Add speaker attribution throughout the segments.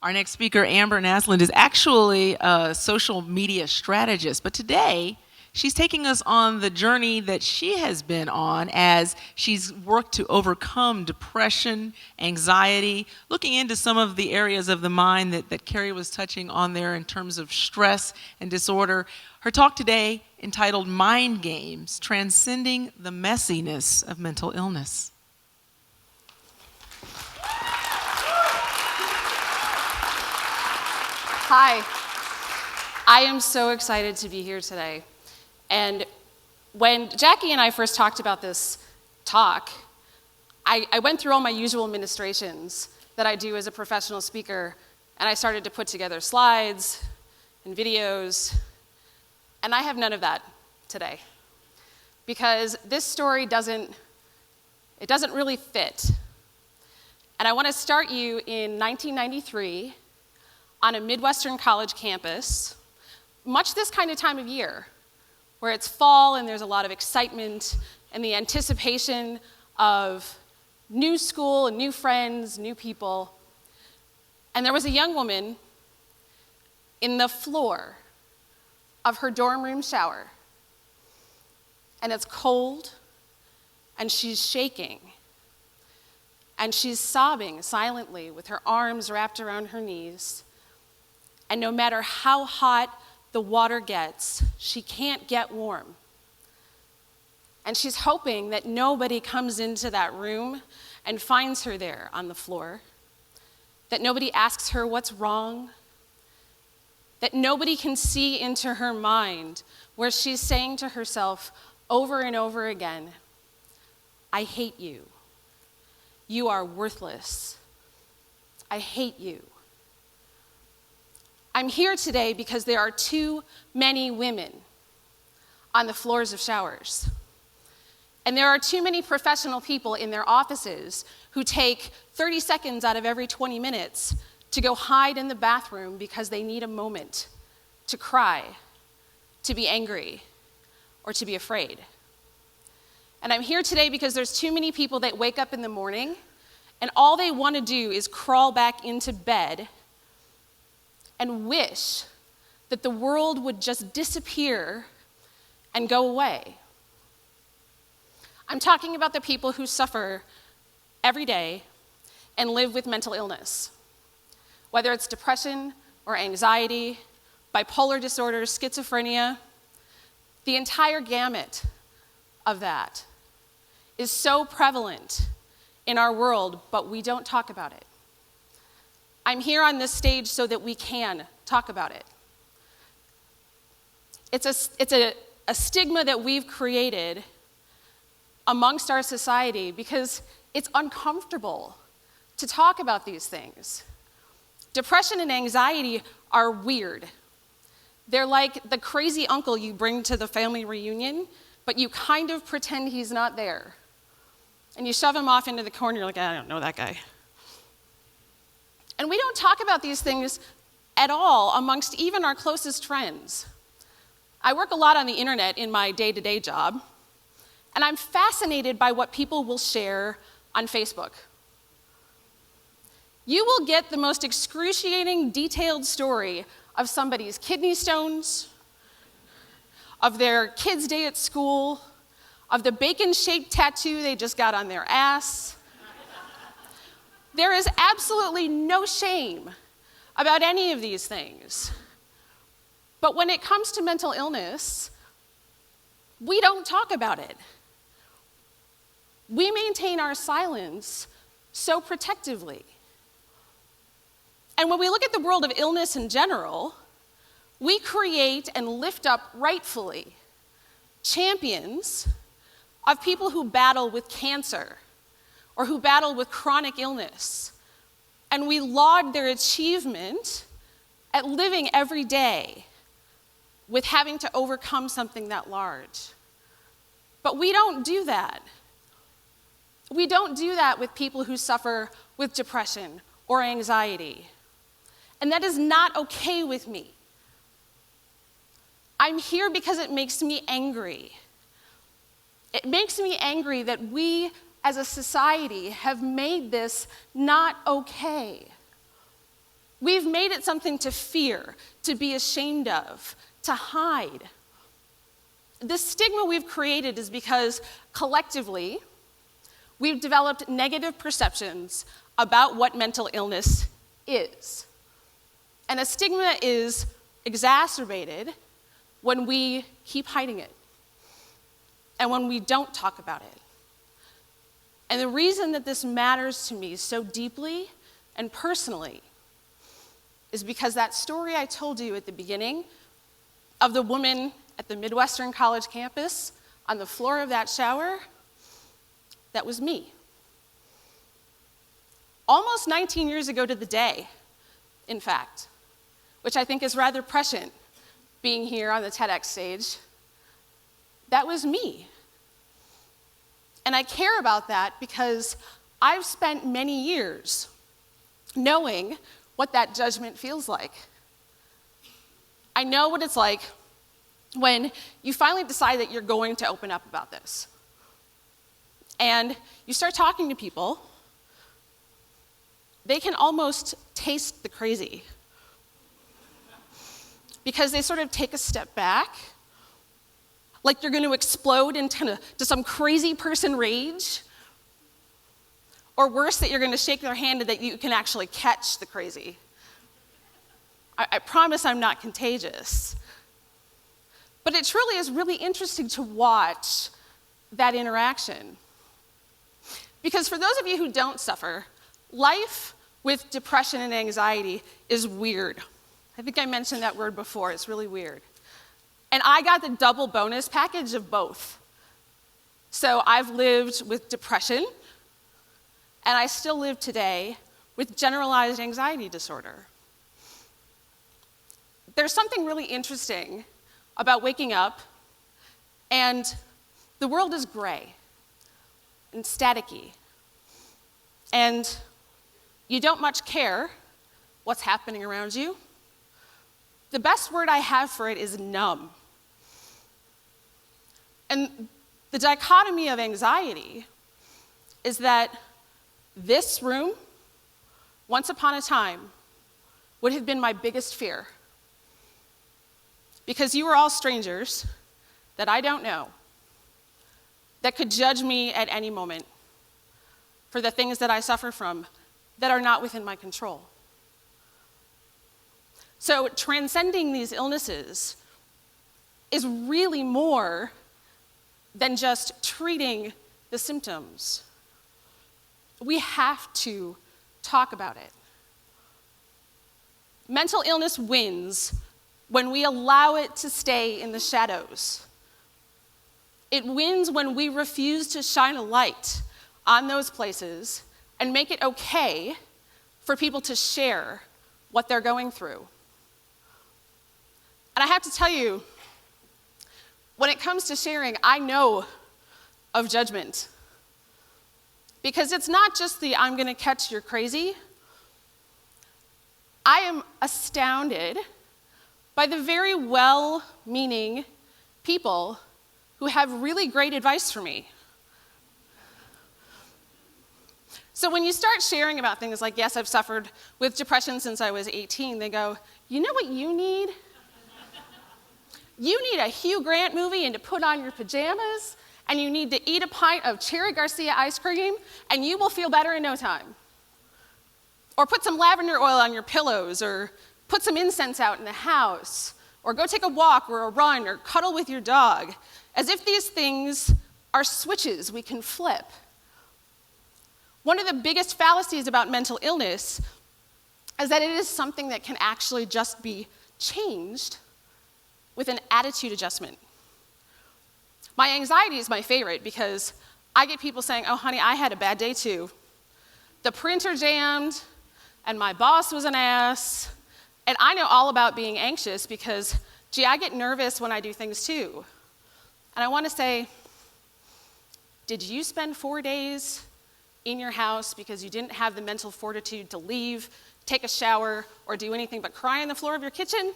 Speaker 1: Our next speaker, Amber Naslund, is actually a social media strategist, but today she's taking us on the journey that she has been on as she's worked to overcome depression, anxiety, looking into some of the areas of the mind that Carrie was touching on there in terms of stress and disorder. Her talk today, entitled Mind Games, Transcending the Messiness of Mental Illness.
Speaker 2: Hi, I am so excited to be here today. And when Jackie and I first talked about this talk, I went through all my usual ministrations that I do as a professional speaker, and I started to put together slides and videos, and I have none of that today. Because this story doesn't really fit. And I want to start you in 1993, on a Midwestern college campus, much this kind of time of year, where it's fall and there's a lot of excitement and the anticipation of new school and new friends, new people. And there was a young woman in the floor of her dorm room shower. And it's cold, and she's shaking. And she's sobbing silently with her arms wrapped around her knees. And no matter how hot the water gets, she can't get warm. And she's hoping that nobody comes into that room and finds her there on the floor, that nobody asks her what's wrong, that nobody can see into her mind where she's saying to herself over and over again, I hate you. You are worthless. I hate you. I'm here today because there are too many women on the floors of showers. And there are too many professional people in their offices who take 30 seconds out of every 20 minutes to go hide in the bathroom because they need a moment to cry, to be angry, or to be afraid. And I'm here today because there's too many people that wake up in the morning and all they want to do is crawl back into bed and wish that the world would just disappear and go away. I'm talking about the people who suffer every day and live with mental illness, whether it's depression or anxiety, bipolar disorder, schizophrenia. The entire gamut of that is so prevalent in our world, but we don't talk about it. I'm here on this stage so that we can talk about it. It's a stigma that we've created amongst our society because it's uncomfortable to talk about these things. Depression and anxiety are weird. They're like the crazy uncle you bring to the family reunion, but you kind of pretend he's not there. And you shove him off into the corner, you're like, I don't know that guy. And we don't talk about these things at all amongst even our closest friends. I work a lot on the internet in my day-to-day job, and I'm fascinated by what people will share on Facebook. You will get the most excruciating, detailed story of somebody's kidney stones, of their kid's day at school, of the bacon-shaped tattoo they just got on their ass. There is absolutely no shame about any of these things. But when it comes to mental illness, we don't talk about it. We maintain our silence so protectively. And when we look at the world of illness in general, we create and lift up rightfully champions of people who battle with cancer or who battle with chronic illness. And we laud their achievement at living every day with having to overcome something that large. But we don't do that. We don't do that with people who suffer with depression or anxiety. And that is not okay with me. I'm here because it makes me angry. It makes me angry that we as a society have made this not okay. We've made it something to fear, to be ashamed of, to hide. The stigma we've created is because collectively, we've developed negative perceptions about what mental illness is. And a stigma is exacerbated when we keep hiding it and when we don't talk about it. And the reason that this matters to me so deeply and personally is because that story I told you at the beginning of the woman at the Midwestern College campus on the floor of that shower, that was me. Almost 19 years ago to the day, in fact, which I think is rather prescient, being here on the TEDx stage, that was me. And I care about that because I've spent many years knowing what that judgment feels like. I know what it's like when you finally decide that you're going to open up about this. And you start talking to people, they can almost taste the crazy. Because they sort of take a step back, like you're going to explode into some crazy person rage, or worse, that you're going to shake their hand and that you can actually catch the crazy. I promise I'm not contagious. But it truly is really interesting to watch that interaction. Because for those of you who don't suffer, life with depression and anxiety is weird. I think I mentioned that word before, it's really weird. And I got the double bonus package of both. So I've lived with depression, and I still live today with generalized anxiety disorder. There's something really interesting about waking up, and the world is gray and staticky, and you don't much care what's happening around you. The best word I have for it is numb. And the dichotomy of anxiety is that this room, once upon a time, would have been my biggest fear. Because you are all strangers that I don't know, that could judge me at any moment for the things that I suffer from that are not within my control. So transcending these illnesses is really more than just treating the symptoms. We have to talk about it. Mental illness wins when we allow it to stay in the shadows. It wins when we refuse to shine a light on those places and make it okay for people to share what they're going through. And I have to tell you, when it comes to sharing, I know of judgment. Because it's not just the I'm going to catch you're crazy. I am astounded by the very well-meaning people who have really great advice for me. So when you start sharing about things like, yes, I've suffered with depression since I was 18, they go, you know what you need? You need a Hugh Grant movie and to put on your pajamas, and you need to eat a pint of Cherry Garcia ice cream, and you will feel better in no time. Or put some lavender oil on your pillows, or put some incense out in the house, or go take a walk or a run, or cuddle with your dog, as if these things are switches we can flip. One of the biggest fallacies about mental illness is that it is something that can actually just be changed with an attitude adjustment. My anxiety is my favorite because I get people saying, oh, honey, I had a bad day too. The printer jammed, and my boss was an ass, and I know all about being anxious because, gee, I get nervous when I do things too. And I want to say, did you spend 4 days in your house because you didn't have the mental fortitude to leave, take a shower, or do anything but cry on the floor of your kitchen?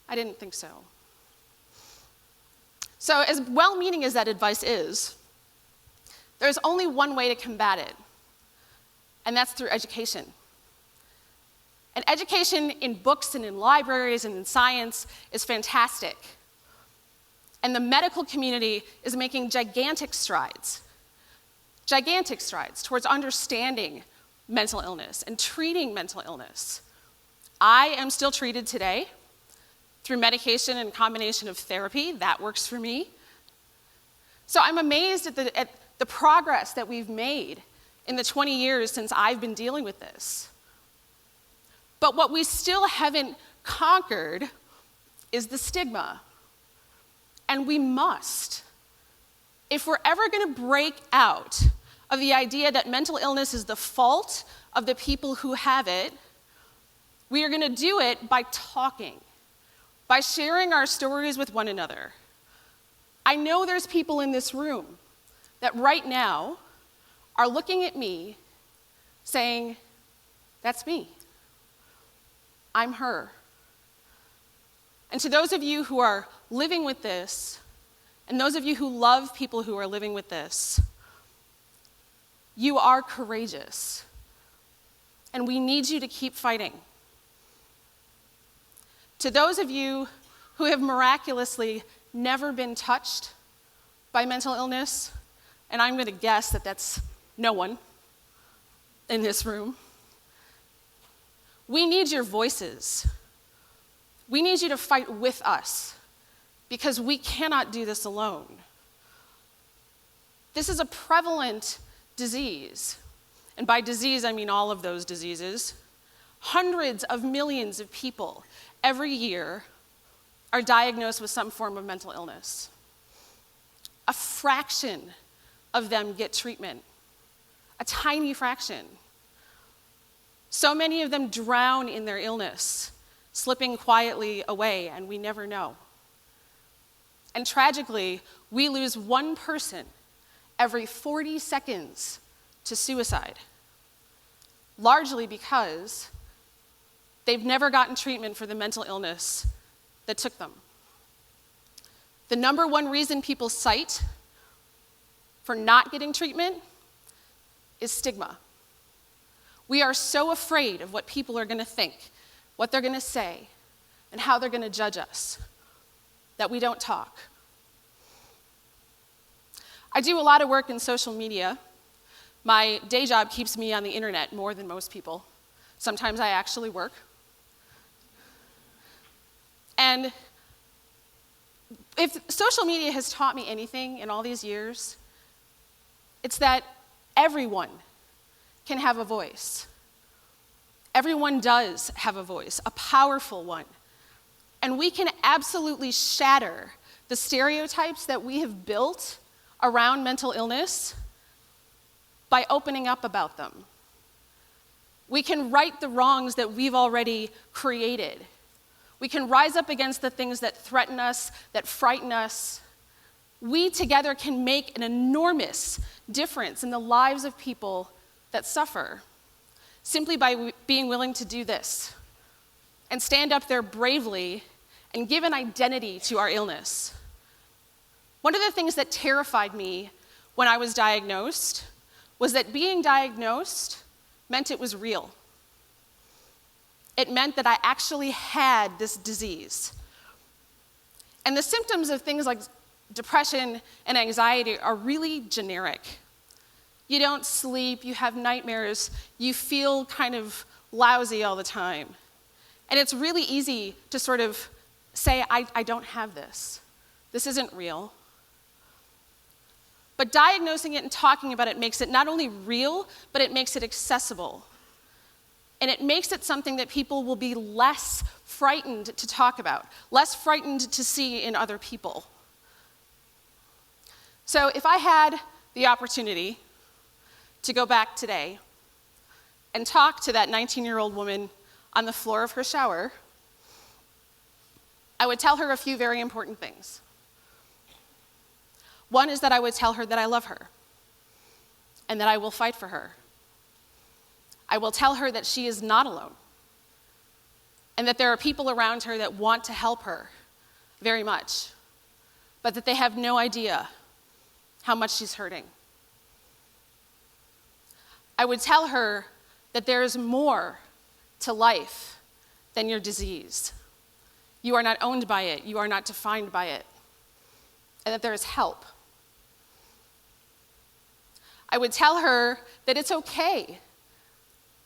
Speaker 2: I didn't think so. So as well-meaning as that advice is, there's only one way to combat it, and that's through education. And education in books and in libraries and in science is fantastic. And the medical community is making gigantic strides towards understanding mental illness and treating mental illness. I am still treated today through medication and combination of therapy. That works for me. So I'm amazed at the progress that we've made in the 20 years since I've been dealing with this. But what we still haven't conquered is the stigma. And we must. If we're ever going to break out of the idea that mental illness is the fault of the people who have it, we are going to do it by talking, by sharing our stories with one another. I know there's people in this room that right now are looking at me saying, that's me. I'm her. And to those of you who are living with this, and those of you who love people who are living with this, you are courageous. And we need you to keep fighting. To those of you who have miraculously never been touched by mental illness, and I'm going to guess that that's no one in this room, we need your voices. We need you to fight with us because we cannot do this alone. This is a prevalent disease, and by disease I mean all of those diseases. Hundreds of millions of people every year are diagnosed with some form of mental illness. A fraction of them get treatment, a tiny fraction. So many of them drown in their illness, slipping quietly away, and we never know. And tragically, we lose one person every 40 seconds to suicide, largely because they've never gotten treatment for the mental illness that took them. The number one reason people cite for not getting treatment is stigma. We are so afraid of what people are going to think, what they're going to say, and how they're going to judge us, that we don't talk. I do a lot of work in social media. My day job keeps me on the internet more than most people. Sometimes I actually work. And if social media has taught me anything in all these years, it's that everyone can have a voice. Everyone does have a voice, a powerful one. And we can absolutely shatter the stereotypes that we have built around mental illness by opening up about them. We can right the wrongs that we've already created. We can rise up against the things that threaten us, that frighten us. We together can make an enormous difference in the lives of people that suffer, simply by being willing to do this and stand up there bravely and give an identity to our illness. One of the things that terrified me when I was diagnosed was that being diagnosed meant it was real. It meant that I actually had this disease. And the symptoms of things like depression and anxiety are really generic. You don't sleep, you have nightmares, you feel kind of lousy all the time. And it's really easy to sort of say, I don't have this. This isn't real. But diagnosing it and talking about it makes it not only real, but it makes it accessible. And it makes it something that people will be less frightened to talk about, less frightened to see in other people. So if I had the opportunity to go back today and talk to that 19-year-old woman on the floor of her shower, I would tell her a few very important things. One is that I would tell her that I love her and that I will fight for her. I will tell her that she is not alone and that there are people around her that want to help her very much, but that they have no idea how much she's hurting. I would tell her that there is more to life, then you're diseased. You are not owned by it. You are not defined by it. And that there is help. I would tell her that it's okay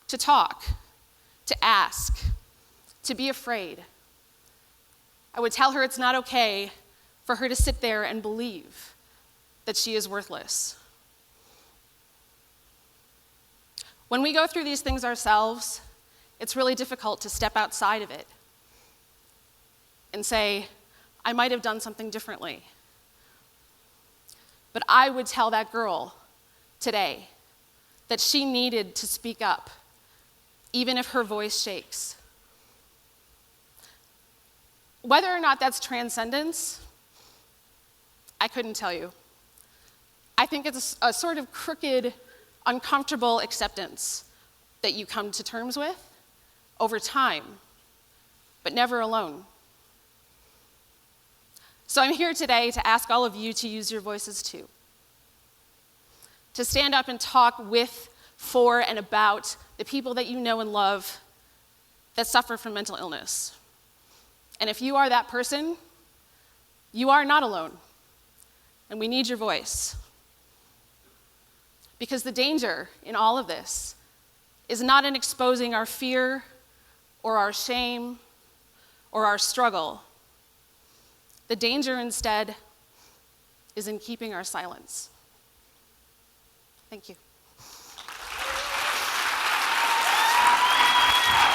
Speaker 2: to talk, to ask, to be afraid. I would tell her it's not okay for her to sit there and believe that she is worthless. When we go through these things ourselves, it's really difficult to step outside of it and say, I might have done something differently. But I would tell that girl today that she needed to speak up, even if her voice shakes. Whether or not that's transcendence, I couldn't tell you. I think it's a sort of crooked, uncomfortable acceptance that you come to terms with over time, but never alone. So I'm here today to ask all of you to use your voices too. To stand up and talk with, for, and about the people that you know and love that suffer from mental illness. And if you are that person, you are not alone. And we need your voice. Because the danger in all of this is not in exposing our fear or our shame or our struggle. The danger instead is in keeping our silence. Thank you.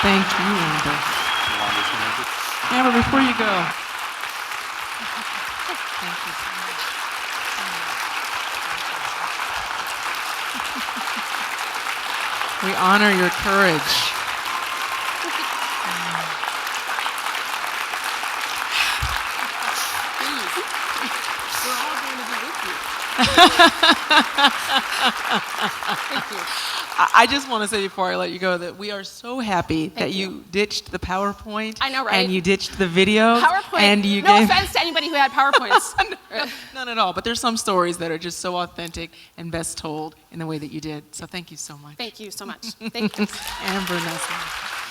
Speaker 1: Thank you, Amber. Amber, before you go. Thank you so much. We honor your courage.
Speaker 2: We're all going to be with you. Thank you.
Speaker 1: I just want to say before I let you go that we are so happy that you ditched the PowerPoint.
Speaker 2: I know, right?
Speaker 1: And you ditched the video.
Speaker 2: PowerPoint.
Speaker 1: And you
Speaker 2: no
Speaker 1: gave...
Speaker 2: offense to anybody who had PowerPoints.
Speaker 1: None at all. But there's some stories that are just so authentic and best told in the way that you did. So thank you so much.
Speaker 2: Thank you so much. Thank you.
Speaker 1: Amber Naslund.